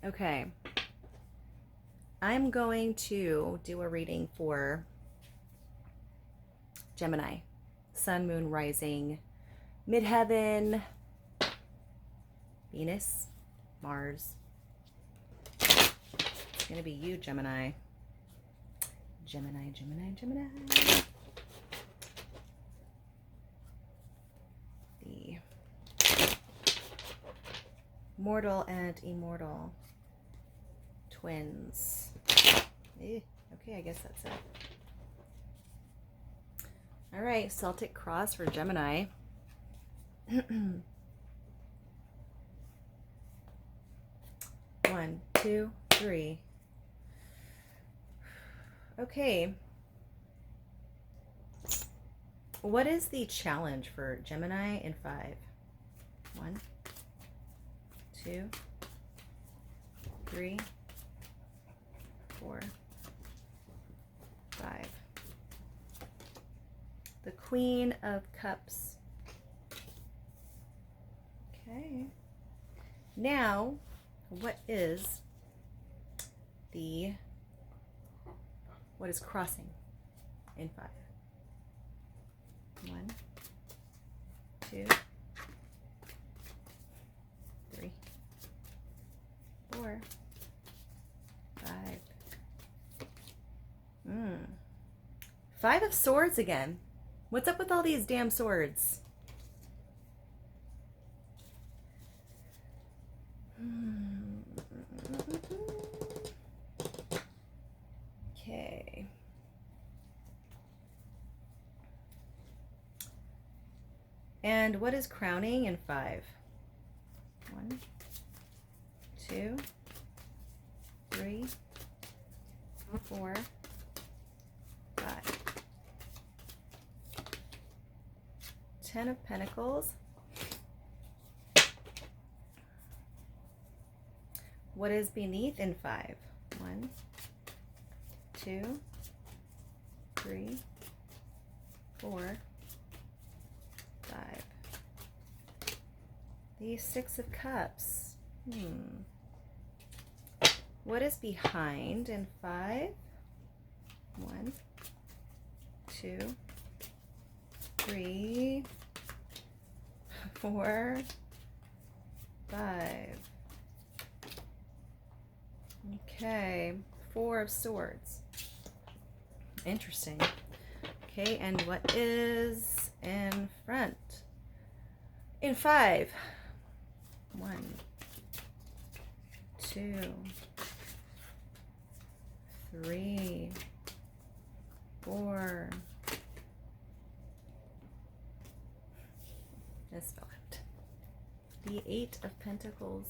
Okay. I'm going to do a reading for Gemini. Sun, moon, rising, midheaven, Venus, Mars. It's going to be you, Gemini. Gemini, Gemini, Gemini. The mortal and immortal twins. Okay, I guess that's it. All right, Celtic cross for Gemini. 1, 2, 3. Okay. What is the challenge for Gemini in 5? 1, 2, 3, 4, 5. The Queen of Cups. Okay. Now, what is crossing in 5? 1, 2, 3, 4, 5. 5 of Swords again. What's up with all these damn swords? Okay. And what is crowning in 5? 1, 2, 3, 4, 5. 10 of Pentacles. What is beneath in 5? 1, 2, 3, 4, 5. The 6 of Cups. What is behind in 5? 1, 2, 3, 4, 5. Okay, 4 of Swords. Interesting. Okay, and what is in front? In 5. 1, 2, 3, 4. Misspelled. The 8 of Pentacles.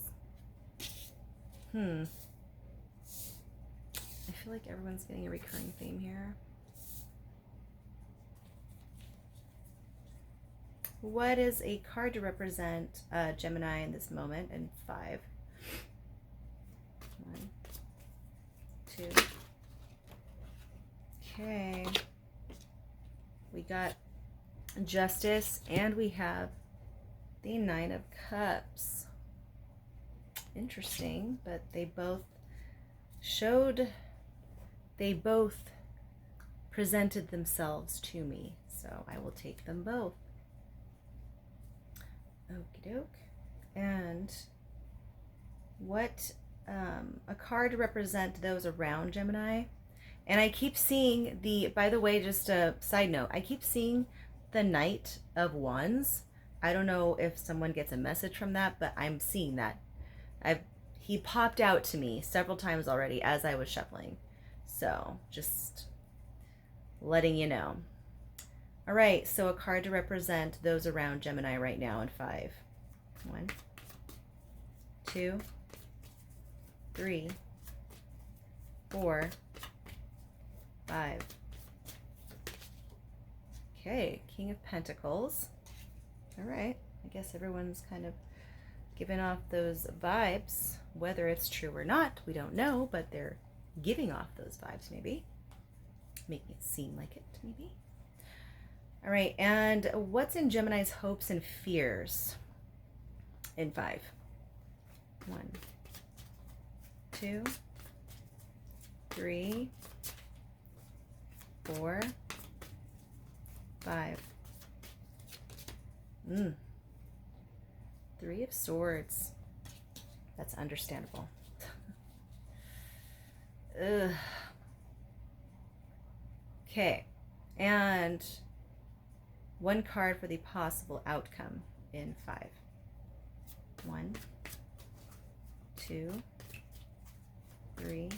I feel like everyone's getting a recurring theme here. What is a card to represent Gemini in this moment in 5? 1, 2. Okay. We got Justice and we have the 9 of Cups. Interesting, but they both presented themselves to me, so I will take them both. Okie doke. And what a card to represent those around Gemini. And I keep seeing by the way, just a side note, I keep seeing the Knight of Wands. I don't know if someone gets a message from that, but I'm seeing that. He popped out to me several times already as I was shuffling. So just letting you know. All right, so a card to represent those around Gemini right now in 5. 1, 2, 3, 4, 5. Okay, King of Pentacles. All right, I guess everyone's kind of giving off those vibes. Whether it's true or not, we don't know, but they're giving off those vibes, maybe. Making it seem like it, maybe. All right, and what's in Gemini's hopes and fears in 5? 1, 2, 3, 4, 5. 3 of Swords. That's understandable. Ugh. Okay, and 1 card for the possible outcome in 5. 1, 2, 3,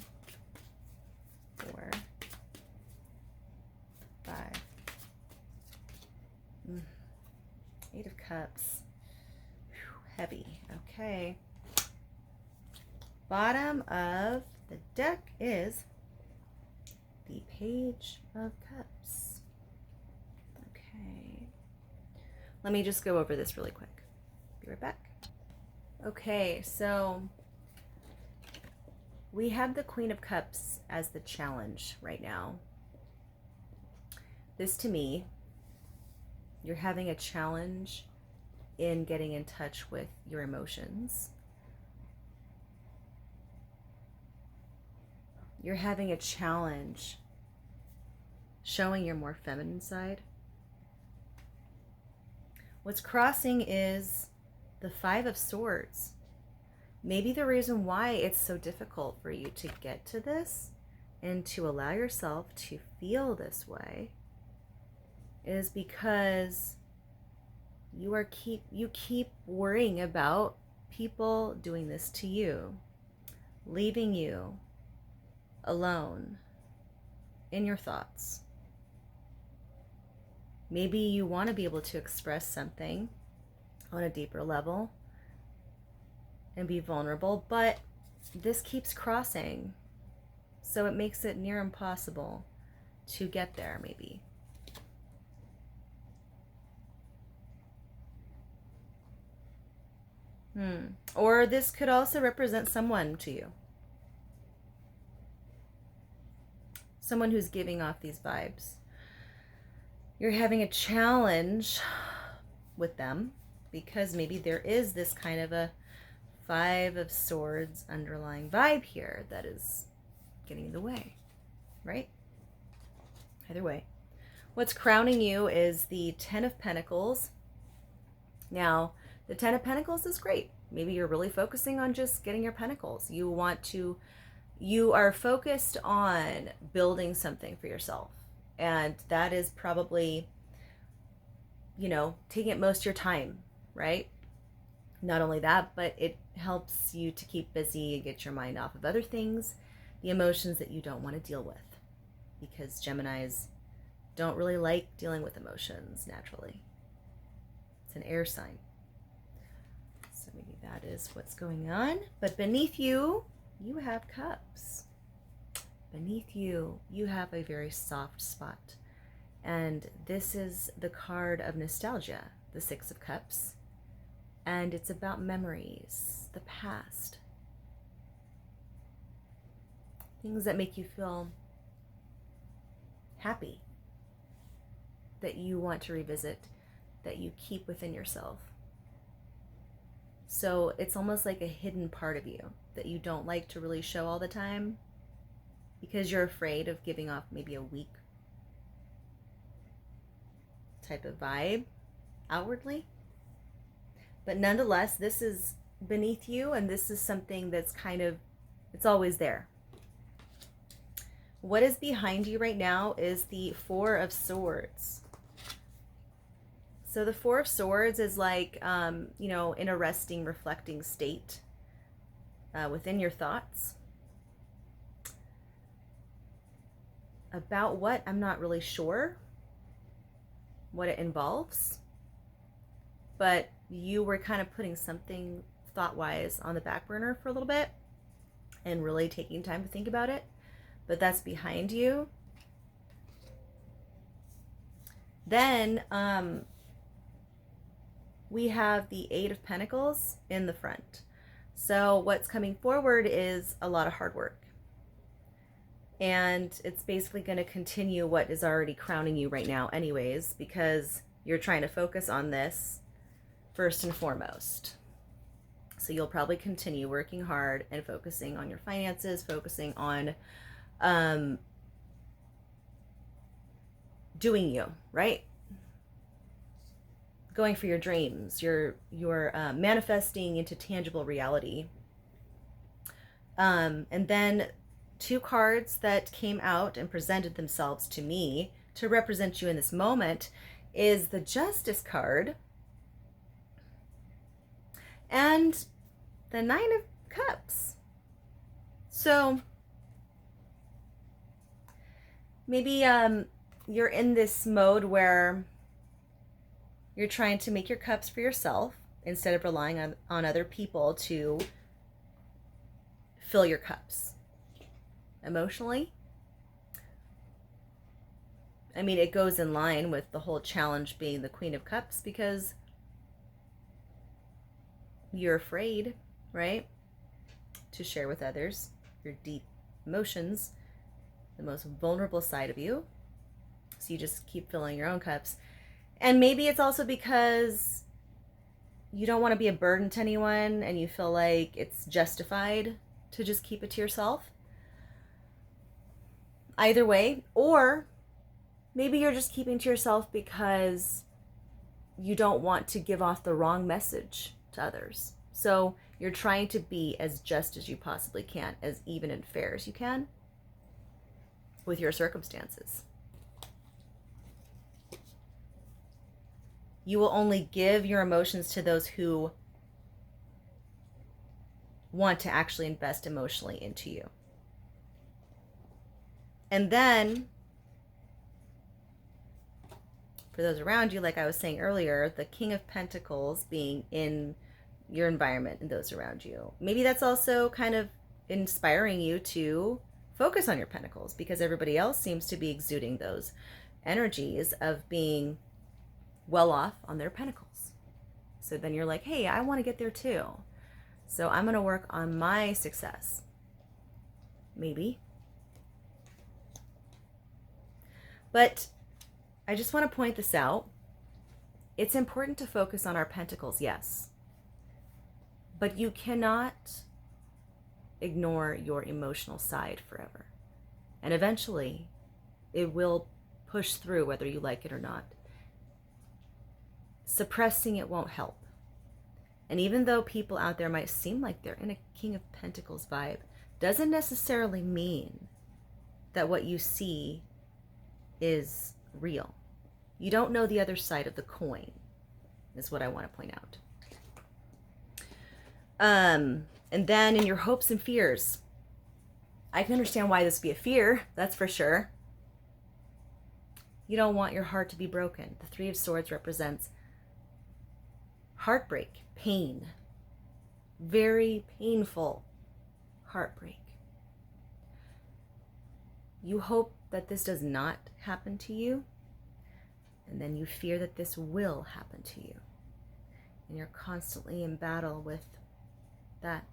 4, 5. 8 of Cups. Whew, heavy. Okay. Bottom of the deck is the Page of Cups. Okay. Let me just go over this really quick. Be right back. Okay, so we have the Queen of Cups as the challenge right now. This, to me, you're having a challenge in getting in touch with your emotions. You're having a challenge showing your more feminine side. What's crossing is the 5 of Swords. Maybe the reason why it's so difficult for you to get to this and to allow yourself to feel this way is because you keep worrying about people doing this to you, leaving you alone in your thoughts. Maybe you want to be able to express something on a deeper level and be vulnerable, but this keeps crossing, so it makes it near impossible to get there, maybe. Or this could also represent someone to you. Someone who's giving off these vibes. You're having a challenge with them because maybe there is this kind of a 5 of Swords underlying vibe here that is getting in the way, right? Either way. What's crowning you is the 10 of Pentacles. Now, the 10 of Pentacles is great. Maybe you're really focusing on just getting your Pentacles. You are focused on building something for yourself. And that is probably, taking up most of your time, right? Not only that, but it helps you to keep busy and get your mind off of other things, the emotions that you don't want to deal with. Because Geminis don't really like dealing with emotions naturally. It's an air sign. So maybe that is what's going on. But beneath you, you have Cups. Beneath you, you have a very soft spot. And this is the card of nostalgia, the 6 of Cups. And it's about memories, the past. Things that make you feel happy, that you want to revisit, that you keep within yourself. So it's almost like a hidden part of you that you don't like to really show all the time because you're afraid of giving off maybe a weak type of vibe outwardly. But nonetheless, this is beneath you, and this is something that's it's always there. What is behind you right now is the 4 of Swords. So the 4 of Swords is like, in a resting, reflecting state within your thoughts. About what? I'm not really sure what it involves. But you were kind of putting something thought-wise on the back burner for a little bit and really taking time to think about it. But that's behind you. Then we have the 8 of Pentacles in the front. So what's coming forward is a lot of hard work. And it's basically going to continue what is already crowning you right now anyways, because you're trying to focus on this first and foremost. So you'll probably continue working hard and focusing on your finances, focusing on um, doing you, right? Going for your dreams, you're manifesting into tangible reality. And then two cards that came out and presented themselves to me to represent you in this moment is the Justice card and the Nine of Cups. So maybe you're in this mode where you're trying to make your cups for yourself instead of relying on other people to fill your cups emotionally. I mean, it goes in line with the whole challenge being the Queen of Cups because you're afraid, right, to share with others your deep emotions, the most vulnerable side of you. So you just keep filling your own cups. And maybe it's also because you don't want to be a burden to anyone and you feel like it's justified to just keep it to yourself. Either way, or maybe you're just keeping to yourself because you don't want to give off the wrong message to others. So you're trying to be as just as you possibly can, as even and fair as you can with your circumstances. You will only give your emotions to those who want to actually invest emotionally into you. And then, for those around you, like I was saying earlier, the King of Pentacles being in your environment and those around you. Maybe that's also kind of inspiring you to focus on your pentacles because everybody else seems to be exuding those energies of being well off on their pentacles. So then you're like, hey, I want to get there too. So I'm going to work on my success. Maybe. But I just want to point this out. It's important to focus on our pentacles, yes. But you cannot ignore your emotional side forever. And eventually, it will push through whether you like it or not. Suppressing it won't help. And even though people out there might seem like they're in a King of Pentacles vibe, doesn't necessarily mean that what you see is real. You don't know the other side of the coin, is what I want to point out. And then in your hopes and fears, I can understand why this would be a fear, that's for sure. You don't want your heart to be broken. The Three of Swords represents heartbreak, pain, very painful heartbreak. You hope that this does not happen to you, and then you fear that this will happen to you. And you're constantly in battle with that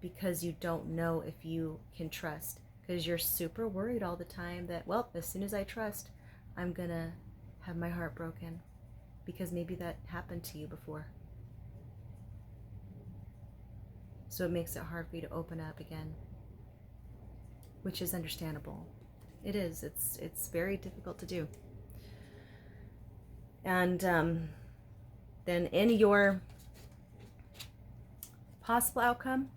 because you don't know if you can trust, because you're super worried all the time that, well, as soon as I trust, I'm gonna have my heart broken, because maybe that happened to you before. So it makes it hard for you to open up again, which is understandable. It is. It's very difficult to do. And then in your possible outcome,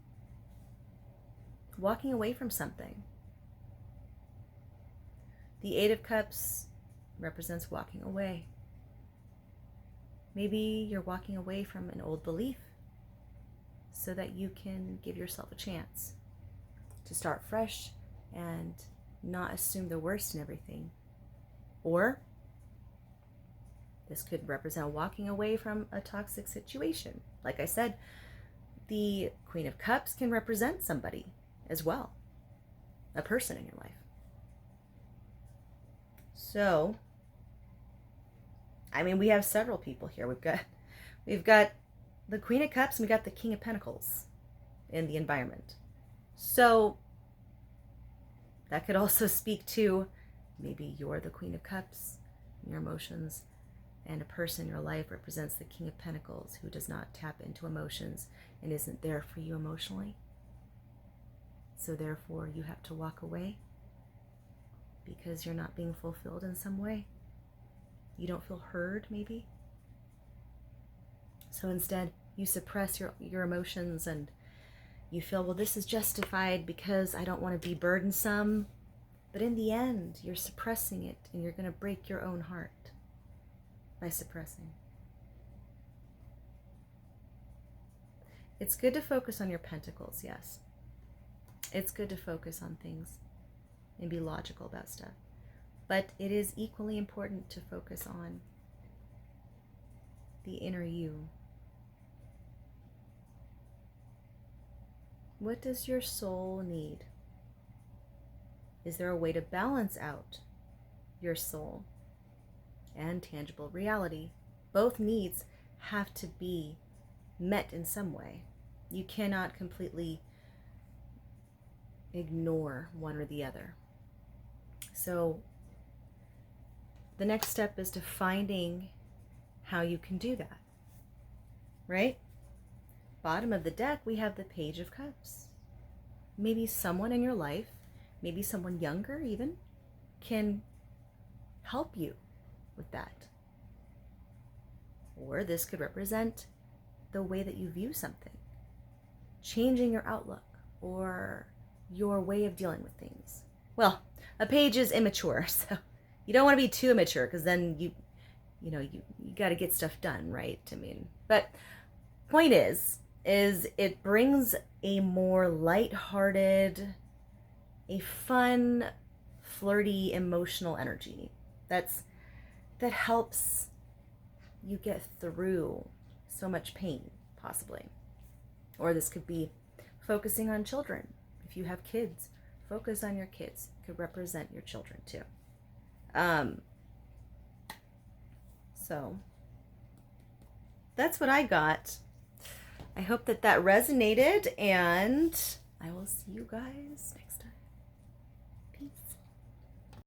walking away from something. The Eight of Cups represents walking away. Maybe you're walking away from an old belief so that you can give yourself a chance to start fresh and not assume the worst in everything. Or this could represent walking away from a toxic situation. Like I said, the Queen of Cups can represent somebody as well, a person in your life. So, I mean, we have several people here. We've got the Queen of Cups and we got the King of Pentacles in the environment. So that could also speak to maybe you're the Queen of Cups, your emotions, And a person in your life represents the King of Pentacles, who does not tap into emotions and isn't there for you emotionally. So therefore, you have to walk away because you're not being fulfilled in some way. You don't feel heard, maybe. So instead, you suppress your emotions and you feel, well, this is justified because I don't want to be burdensome. But in the end, you're suppressing it and you're going to break your own heart by suppressing. It's good to focus on your pentacles, yes. It's good to focus on things and be logical about stuff. But it is equally important to focus on the inner you. What does your soul need? Is there a way to balance out your soul and tangible reality? Both needs have to be met in some way. You cannot completely ignore one or the other. So the next step is to finding how you can do that, right? Bottom of the deck, we have the Page of Cups. Maybe someone in your life, maybe someone younger even, can help you with that. Or this could represent the way that you view something, changing your outlook or your way of dealing with things. Well, a page is immature, so you don't want to be too immature because then you got to get stuff done, right? I mean, but point is it brings a more lighthearted, a fun, flirty, emotional energy that helps you get through so much pain, possibly. Or this could be focusing on children. If you have kids, focus on your kids. It could represent your children too. So that's what I got. I hope that resonated, and I will see you guys next